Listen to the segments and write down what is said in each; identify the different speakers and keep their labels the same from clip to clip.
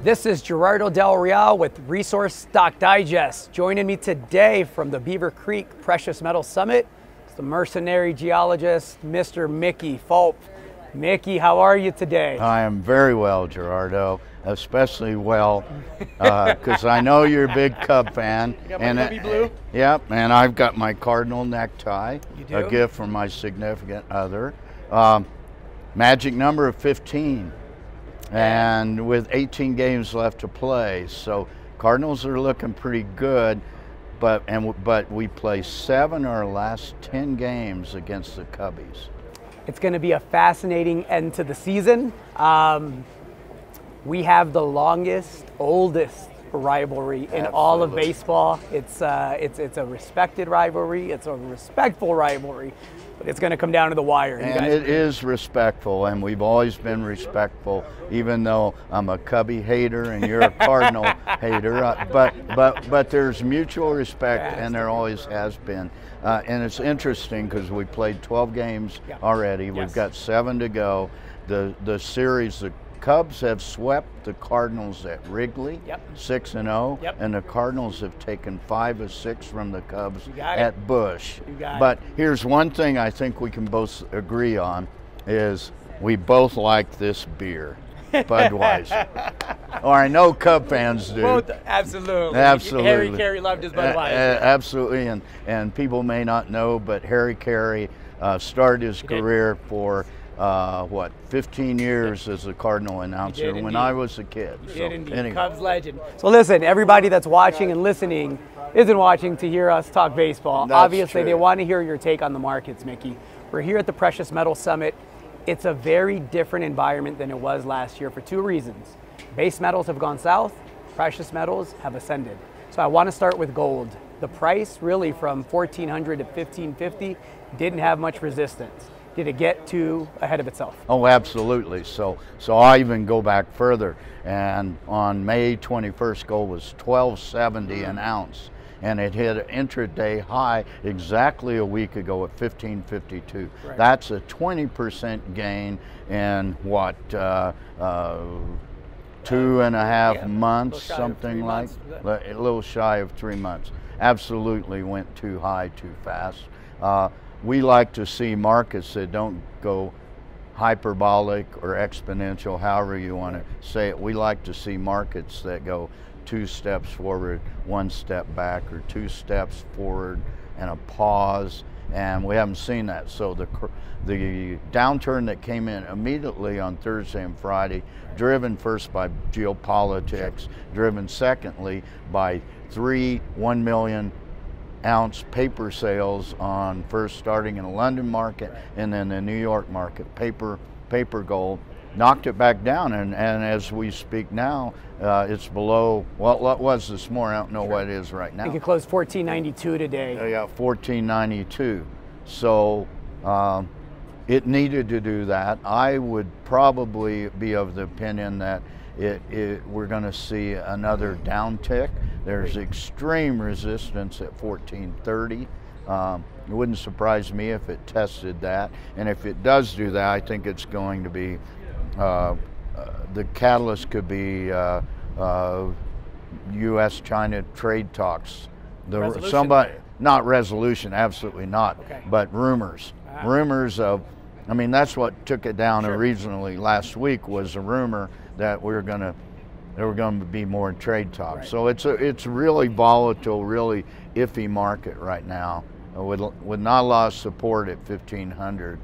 Speaker 1: This is Gerardo Del Real with Resource Stock Digest. Joining me today from the Beaver Creek Precious Metals Summit is the Mercenary Geologist, Mr. Mickey Fulp. Mickey, how are you today?
Speaker 2: I am very well, Gerardo, especially well because I know you're a big Cub fan.
Speaker 1: You got my navy blue?
Speaker 2: Yep, and I've got my Cardinal necktie,
Speaker 1: You do?
Speaker 2: a gift from my significant other. Magic number of 15. And with 18 games left to play, so Cardinals are looking pretty good, but we play 7 of our last 10 games against the Cubbies.
Speaker 1: It's going to be a fascinating end to the season. We have the longest, oldest rivalry in all of baseball. It's a respected rivalry. It's a respectful rivalry. But it's going to come down to the wire.
Speaker 2: And it is respectful, and we've always been respectful, even though I'm a Cubby hater and you're a Cardinal hater. But there's mutual respect, and there always has been. And it's interesting because we played 12 games already.
Speaker 1: Yes.
Speaker 2: We've got 7 to go. The series, the Cubs have swept the Cardinals at Wrigley, 6-0, and the Cardinals have taken 5 of 6 from the Cubs at Busch. But here's one thing I think we can both agree on is we both like this beer, Budweiser. Or I know Cub fans do.
Speaker 1: Both, absolutely.
Speaker 2: Absolutely.
Speaker 1: Harry Carey loved his Budweiser.
Speaker 2: Absolutely, and people may not know, but Harry Carey started his career for 15 years as a Cardinal announcer when I was a kid.
Speaker 1: Anyway. Cubs legend. So listen, everybody that's watching and listening isn't watching to hear us talk baseball.
Speaker 2: That's
Speaker 1: Obviously,
Speaker 2: true.
Speaker 1: they want to hear your take on the markets, Mickey. We're here at the Precious Metals Summit. It's a very different environment than it was last year for 2 reasons. Base metals have gone south, precious metals have ascended. So I want to start with gold. The price really from 1,400 to 1,550 didn't have much resistance. Did it get too ahead of itself?
Speaker 2: Oh, absolutely. So I even go back further, and on May 21st, gold was $12.70 an ounce, and it hit an intraday high exactly a week ago at $15.52.
Speaker 1: Right.
Speaker 2: That's a 20% gain in what, 2.5 months, something like, a little shy of 3 months. Absolutely went too high, too fast. We like to see markets that don't go hyperbolic or exponential, however you want to say it. We like to see markets that go 2 steps forward, 1 step back, or 2 steps forward and a pause, and we haven't seen that. So the downturn that came in immediately on Thursday and Friday, driven first by geopolitics, driven secondly by 3 1 million ounce paper sales on first starting in the London market and then the New York market. Paper gold knocked it back down, and as we speak now, it's below what was this morning. I don't know what it is right now.
Speaker 1: I think it closed 1492 today.
Speaker 2: Yeah, 1492. So it needed to do that. I would probably be of the opinion that we're going to see another downtick. There's extreme resistance at 1430. It wouldn't surprise me if it tested that, and if it does do that, I think it's going to be the catalyst could be U.S.-China trade talks. Not resolution, absolutely not, but rumors. Rumors of, I mean, that's what took it down originally last week, was a rumor that there were going to be more trade talks. So it's really volatile, really iffy market right now, with not a lot of support at 1,500,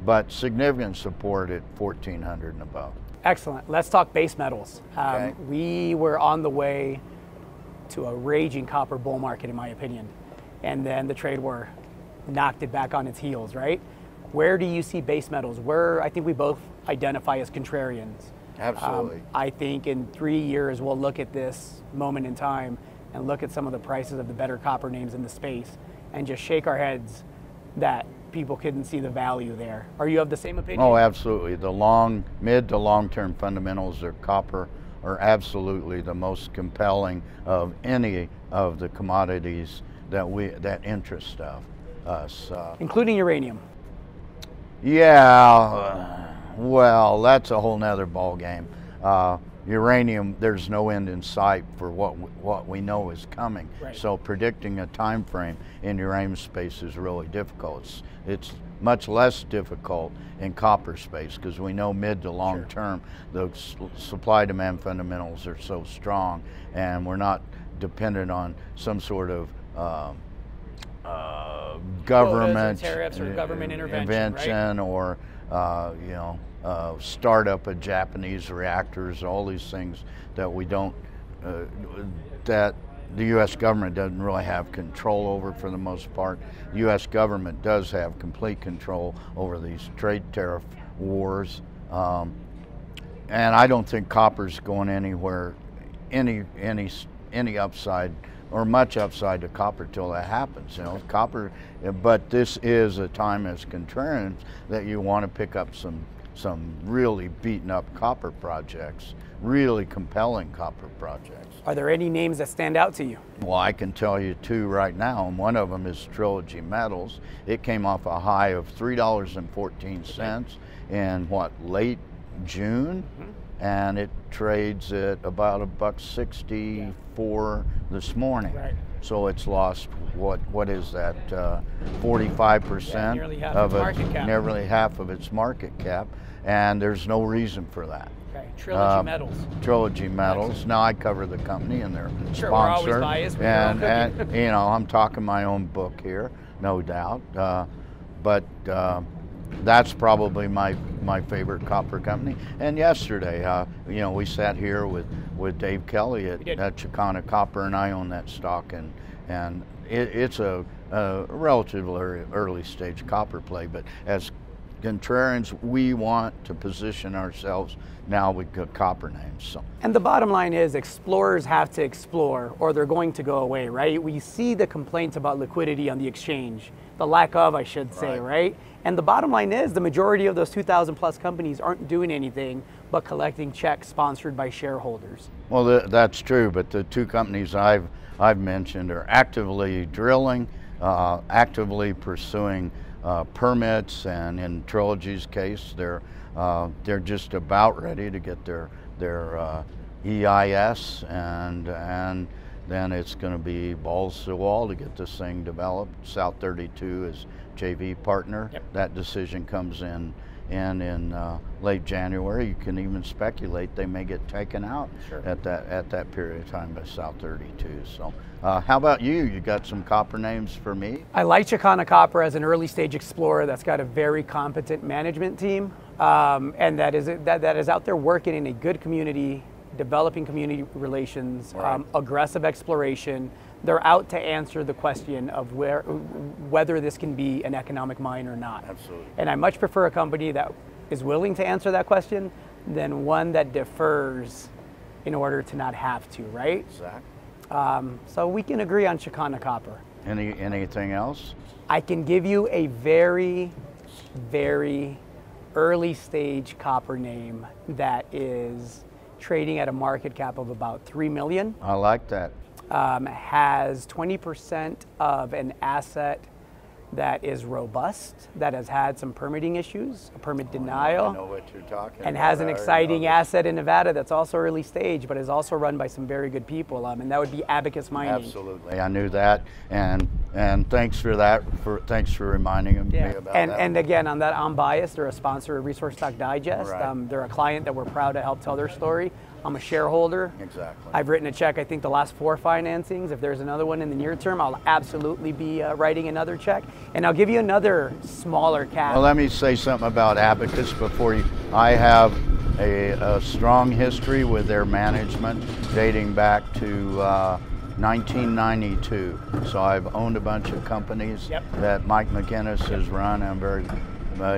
Speaker 2: but significant support at 1,400 and above.
Speaker 1: Excellent. Let's talk base metals. We were on the way to a raging copper bull market, in my opinion, and then the trade war knocked it back on its heels, right? Where do you see base metals? I think we both identify as contrarians.
Speaker 2: Absolutely.
Speaker 1: I think in 3 years we'll look at this moment in time and look at some of the prices of the better copper names in the space and just shake our heads that people couldn't see the value there. Are you of the same opinion?
Speaker 2: Oh, absolutely. The mid to long-term fundamentals of copper are absolutely the most compelling of any of the commodities that interest us.
Speaker 1: Including uranium.
Speaker 2: Yeah, well, that's a whole nother ball game. uranium, there's no end in sight for what we know is coming.
Speaker 1: Right.
Speaker 2: So predicting a time frame in uranium space is really difficult. It's much less difficult in copper space because we know mid to long term the supply demand fundamentals are so strong, and we're not dependent on some sort of government
Speaker 1: tariffs or government
Speaker 2: intervention,
Speaker 1: right?
Speaker 2: Or you know, startup of Japanese reactors, all these things that we don't, that the U.S. government doesn't really have control over for the most part. The U.S. government does have complete control over these trade tariff wars, and I don't think copper's going anywhere, any upside or much upside to copper till that happens. You know, copper, but this is a time as contrarians that you want to pick up some really beaten up copper projects, really compelling copper projects.
Speaker 1: Are there any names that stand out to you?
Speaker 2: Well, I can tell you two right now, and one of them is Trilogy Metals. It came off a high of $3.14 in late June, and it trades at about $1.64 this morning.
Speaker 1: Right.
Speaker 2: So it's lost what is that, 45% nearly half of its market cap, and there's no reason for that.
Speaker 1: Okay. Trilogy Metals.
Speaker 2: Trilogy Metals. Now I cover the company and their sponsor.
Speaker 1: We're always biased.
Speaker 2: And you know, I'm talking my own book here, no doubt. But that's probably my favorite copper company. And yesterday, you know, we sat here with Dave Kelly at Chicana Copper, and I own that stock, and it's a relatively early stage copper play. But as contrarians, we want to position ourselves now with good copper names. So.
Speaker 1: And the bottom line is explorers have to explore or they're going to go away, right? We see the complaints about liquidity on the exchange, the lack of, I should say, right? And the bottom line is the majority of those 2,000 plus companies aren't doing anything but collecting checks sponsored by shareholders.
Speaker 2: Well, that's true, but the two companies I've mentioned are actively drilling, actively pursuing permits, and in Trilogy's case, they're just about ready to get their EIS, and then it's going to be balls to the wall to get this thing developed. South 32 is JV partner. That decision comes in late January. You can even speculate they may get taken out at that period of time by South 32. So how about you? You got some copper names for me?
Speaker 1: I like Chicana Copper as an early stage explorer that's got a very competent management team, and that is out there working in a good community, developing community relations, aggressive exploration. They're out to answer the question of whether this can be an economic mine or not.
Speaker 2: Absolutely.
Speaker 1: And I much prefer a company that is willing to answer that question than one that defers in order to not have to, right?
Speaker 2: Exactly.
Speaker 1: So we can agree on Chicana Copper.
Speaker 2: Anything else?
Speaker 1: I can give you a very, very early stage copper name that is trading at a market cap of about 3 million.
Speaker 2: I like that.
Speaker 1: Has 20% of an asset that is robust, that has had some permitting issues, a permit denial.
Speaker 2: I know what you're talking about.
Speaker 1: And has an exciting asset in Nevada that's also early stage, but is also run by some very good people, and that would be Abacus Mining.
Speaker 2: Absolutely, I knew that, and thanks for that. Thanks for reminding me about that.
Speaker 1: And again, on that, I'm biased. They're a sponsor of Resource Stock Digest. They're a client that we're proud to help tell their story. I'm a shareholder.
Speaker 2: Exactly.
Speaker 1: I've written a check, I think, the last 4 financings. If there's another one in the near term, I'll absolutely be writing another check. And I'll give you another smaller cap.
Speaker 2: Well, let me say something about Abacus before you. I have a strong history with their management dating back to 1992. So I've owned a bunch of companies that Mike McInnes has run. I'm very,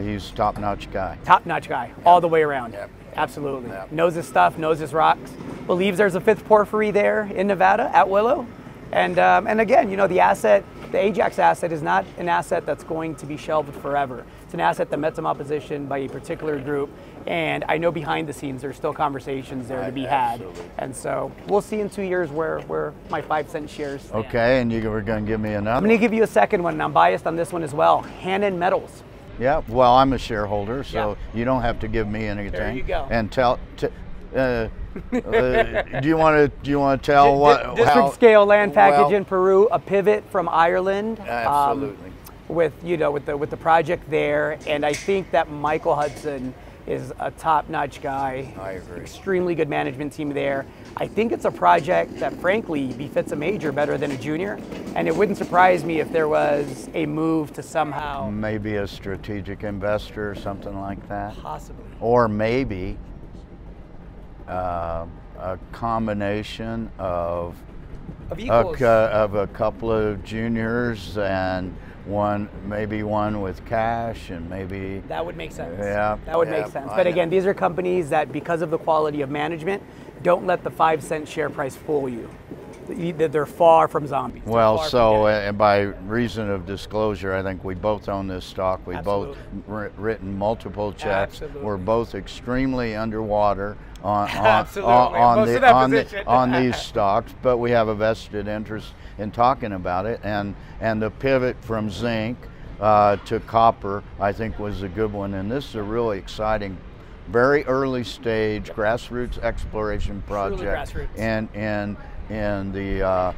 Speaker 2: he's a top-notch guy.
Speaker 1: Top-notch guy, all the way around. Absolutely. Knows his stuff, knows his rocks. Believes there's a 5th porphyry there in Nevada at Willow. And again, you know, the Ajax asset is not an asset that's going to be shelved forever. It's an asset that met some opposition by a particular group. And I know behind the scenes there's still conversations there to be had. And so we'll see in 2 years where my 5-cent shares stand.
Speaker 2: Okay, and you were going to give me another?
Speaker 1: I'm going to give you a second one, and I'm biased on this one as well. Hannon Metals.
Speaker 2: Yeah, well, I'm a shareholder, so you don't have to give me anything.
Speaker 1: There you go.
Speaker 2: And Do you want to tell what
Speaker 1: district scale land package in Peru, a pivot from Ireland?
Speaker 2: Absolutely.
Speaker 1: With the project there, and I think that Michael Hudson is a top-notch guy.
Speaker 2: I agree.
Speaker 1: Extremely good management team there. I think it's a project that frankly befits a major better than a junior, and it wouldn't surprise me if there was a move to somehow
Speaker 2: maybe a strategic investor or something like that.
Speaker 1: Possibly.
Speaker 2: Or maybe a combination of a couple of juniors and maybe one with cash, and maybe
Speaker 1: that would make sense.
Speaker 2: Yeah,
Speaker 1: that would make sense. But again, these are companies that, because of the quality of management, don't let the 5-cent share price fool you. They're far from zombies.
Speaker 2: Well, so and by reason of disclosure, I think we both own this stock. We both written multiple checks.
Speaker 1: Absolutely.
Speaker 2: We're both extremely underwater on these stocks, but we have a vested interest in talking about it. And the pivot from zinc to copper, I think, was a good one. And this is a really exciting, very early stage grassroots exploration project. And the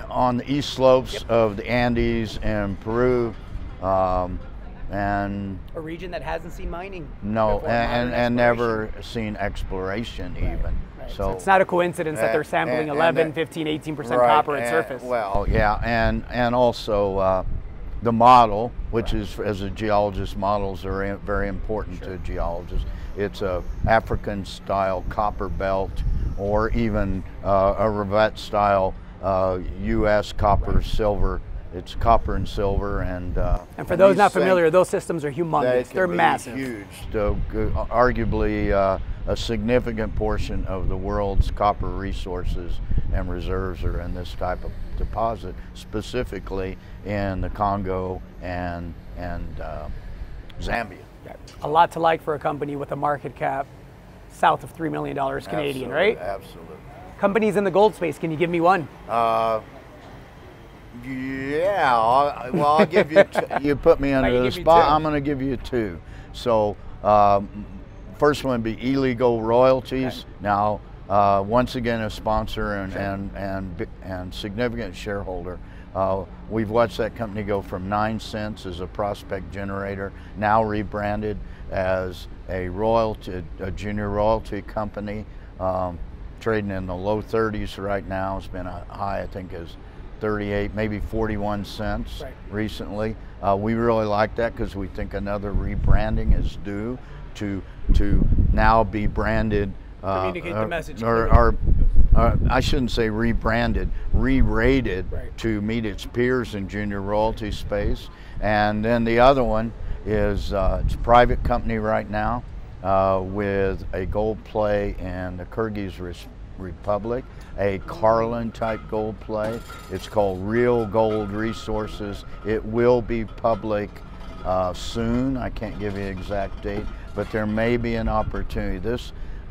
Speaker 2: on the east slopes of the Andes and Peru, and
Speaker 1: a region that hasn't seen mining.
Speaker 2: No, and never seen exploration even.
Speaker 1: Right. So it's not a coincidence that they're sampling 11, 15, 18% copper at surface.
Speaker 2: Well, yeah, and also the model, which is, as a geologist, models are very important to geologists. It's a African-style copper belt, or even a Revette style U.S. copper silver. It's copper and silver, and
Speaker 1: for those not familiar, those systems are humongous. They're massive,
Speaker 2: huge. So, arguably a significant portion of the world's copper resources and reserves are in this type of deposit, specifically in the Congo and Zambia.
Speaker 1: A lot to like for a company with a market cap south of $3 million Canadian, right?
Speaker 2: Absolutely.
Speaker 1: Companies in the gold space, can you give me one?
Speaker 2: Yeah, I'll give you you put me under the spot. I'm going to give you two. So first one would be Illegal Royalties. Okay. Now, once again, a sponsor and significant shareholder. We've watched that company go from 9 cents as a prospect generator, now rebranded as a junior royalty company, trading in the low 30s right now. It's been a high, I think, is 38, maybe 41 cents recently. We really like that because we think another rebranding is due to now be branded.
Speaker 1: Communicate the message.
Speaker 2: I shouldn't say rebranded, re-rated to meet its peers in junior royalty space. And then the other one is it's a private company right now with a gold play in the Kyrgyz Republic, a Carlin type gold play. It's called Real Gold Resources. It will be public soon. I can't give you an exact date, but there may be an opportunity.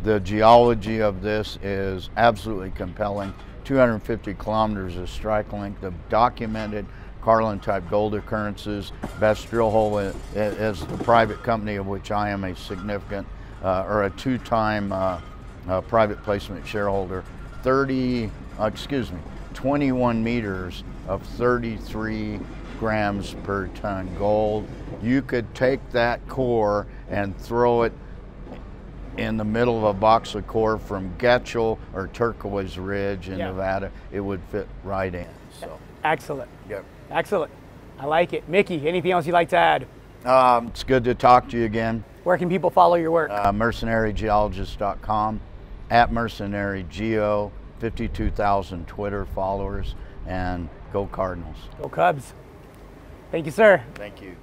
Speaker 2: The geology of this is absolutely compelling. 250 kilometers of strike length of documented Carlin type gold occurrences. Best drill hole is the private company of which I am a significant or a two-time private placement shareholder. 21 meters of 33 grams per ton gold. You could take that core and throw it in the middle of a box of core from Getchell or Turquoise Ridge in Nevada. It would fit right in. So
Speaker 1: excellent.
Speaker 2: Yep.
Speaker 1: Excellent. I like it. Mickey, anything else you'd like to add?
Speaker 2: It's good to talk to you again.
Speaker 1: Where can people follow your work?
Speaker 2: MercenaryGeologist.com, at Mercenary Geo, 52,000 Twitter followers, and go Cardinals.
Speaker 1: Go Cubs. Thank you, sir.
Speaker 2: Thank you.